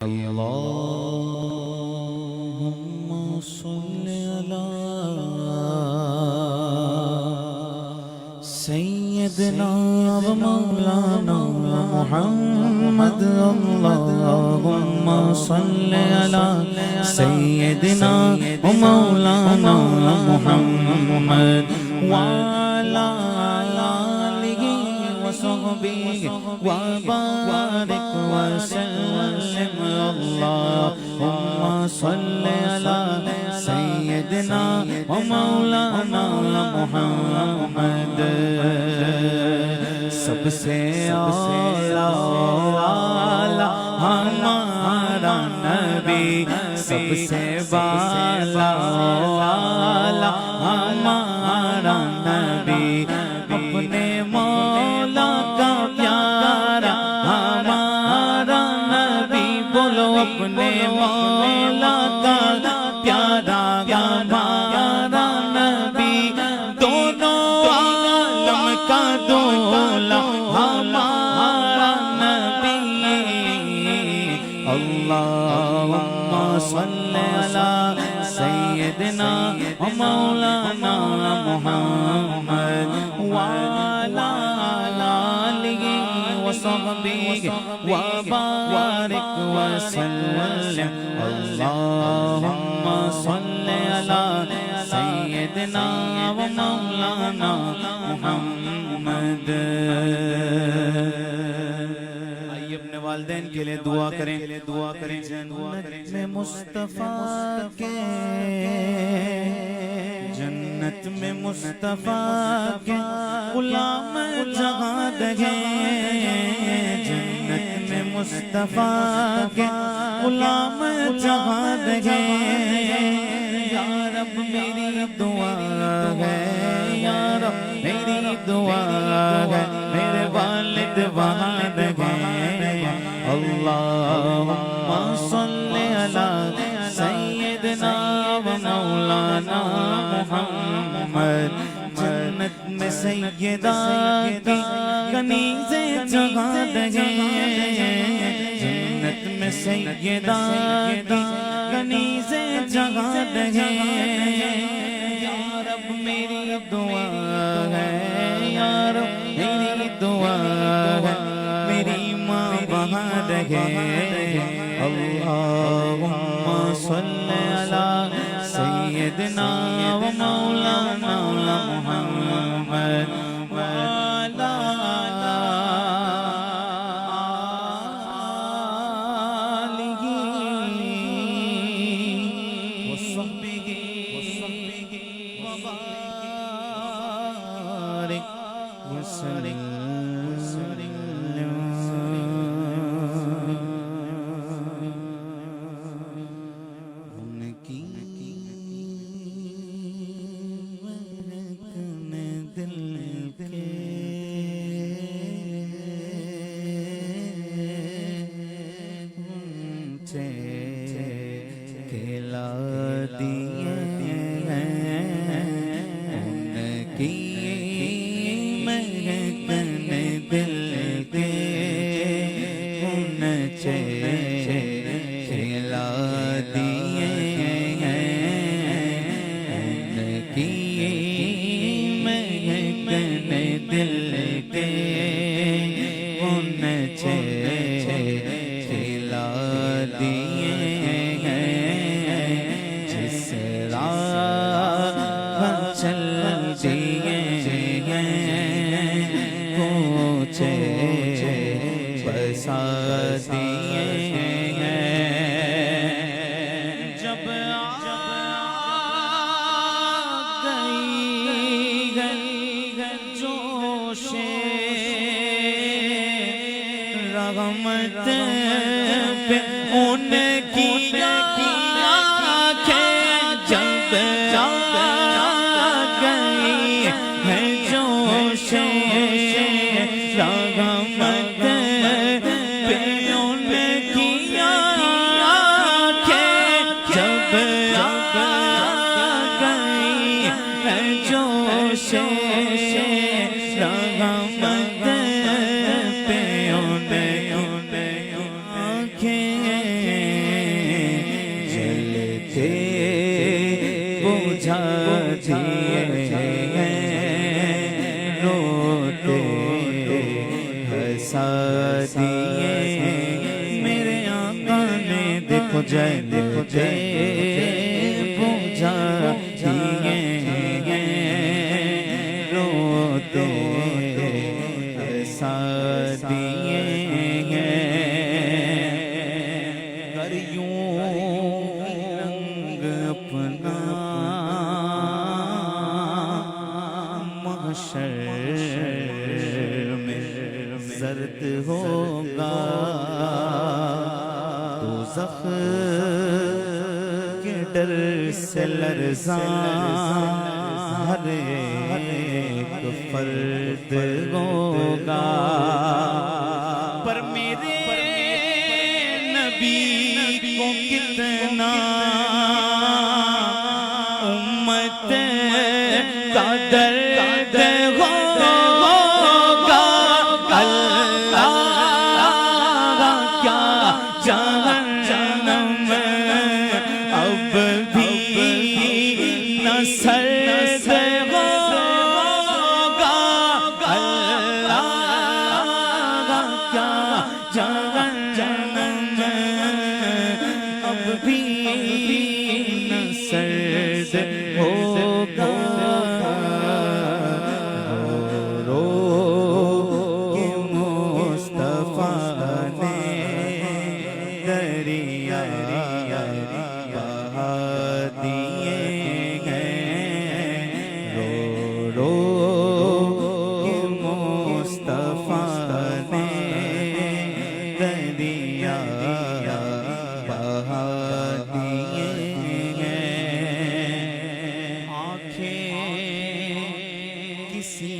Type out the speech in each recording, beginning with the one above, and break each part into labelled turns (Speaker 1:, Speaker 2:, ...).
Speaker 1: اللهم صل على سيدنا ومولانا محمد اللهم صل على سيدنا ومولانا محمد وعلى آله وصحبه وبارك وسلم اللهم صل على سيدنا ومولانا محمد سب سے اعلیٰ ہمارا نبی سب سے بالا ہمارا نبی اپنے مولا کا پیارا ہمارا نبی بولو اپنے مولا کا پیارا ہمارا نبی دونوں عالم کا دولا ہمارا نبی اللہم صل علی سیدنا مولانا محمد وعلی آلہ وصحبہ وبارک وسلم اللہم صل علی سیدنا مولانا محمد اپنے والدین کے لیے دعا کریں جنت میں مصطفیٰ کے جنت میں مصطفیٰ کے غلام جہاں دگے جنت میں مصطفیٰ کے غلام جہاں دگے یا رب میری دعا ہے یا رب میری دعا ہے میرے والد وہاں دگے اللہم صل علی سیدنا و مولانا محمد جنت میں سیدہ کی کنیزیں جگہ دگے جنت میں سیدہ کی کنیزیں جگہ دگے یا رب میری دعا ہے یا رب میری دعا ہے میری ماں وہاں رہے اللہم صل علی سیدنا و مولانا محمد وعلی آلہ وصحبہ وبارک وسلم رحمت پہ ان کی آنکھیں جب آ گئی ہے جوش رحمت پہ ان کی آنکھیں جب آ گئی ہے جوش رحمت پہ ان کی آنکھیں بجھا دیے روتے ہنسا دیے میرے آقا نے دیکھو جائے بجھا دیے روتے ہنسا دیے کر یوں رنگ اپنا محشر میں زرد ہوگا دوزخ کے ڈر سے لرزاں ہر ایک فرد ہوگا پر میرے نبی کو کتنا امت کا درد ہوگا اللہ کیا جہنم اب بھی نہ سرد ہوگا اللہ کیا جہنم اب بھی نہ سرد ہوگا رو کہ مصطفیٰ نے دریا بہا دیے ہیں رو کہ مصطفیٰ نے دریا بہا دیے ہیں آنکھیں کسی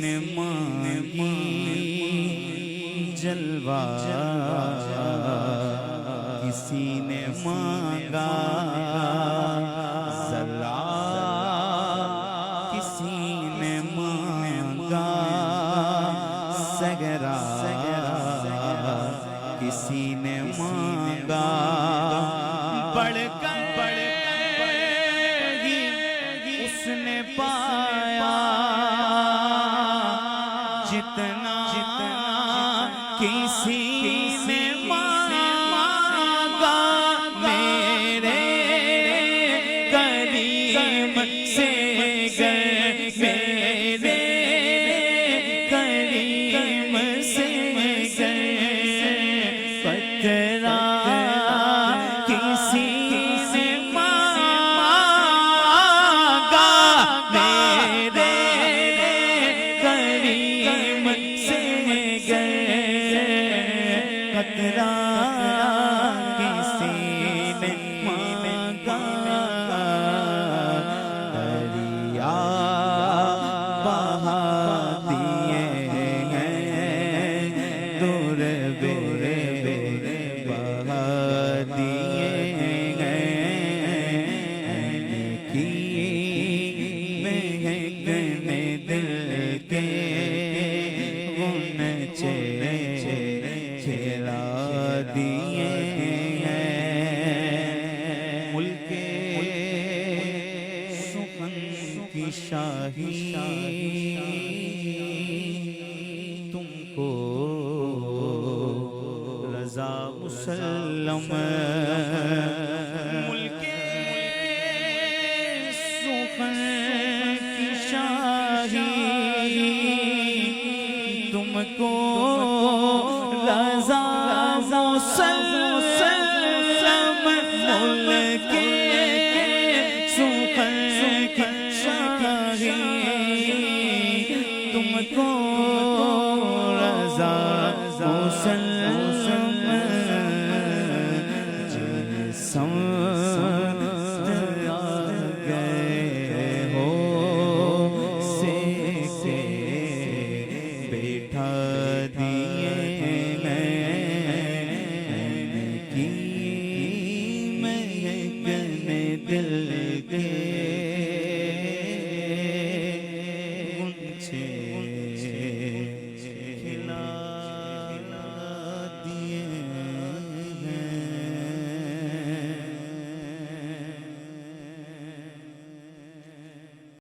Speaker 1: نے مانگی جلوہ کسی نے مانگا ذرا کسی نے مانگا سگرا کسی نے مانگا بڑھ کر ہی اس نے پایا جتنا کسی نے مانگا میرے کریم سے گر میرے کریم سے گر پترا کسی نے مانگا میرے کریم سے گر قطرہ کسی نے مانگا دریا بہا دیے ہیں دور بے بہا دیے ہیں کی مہکنے دل کے غنچے چھیڑا دیے ہیں ملک سخن کی شاہی تم کو رضا مسلم ملک سخن کی شاہی تم کو رضا مسلم ملک سخن کی شاہی تم کو رضا مسلم جسم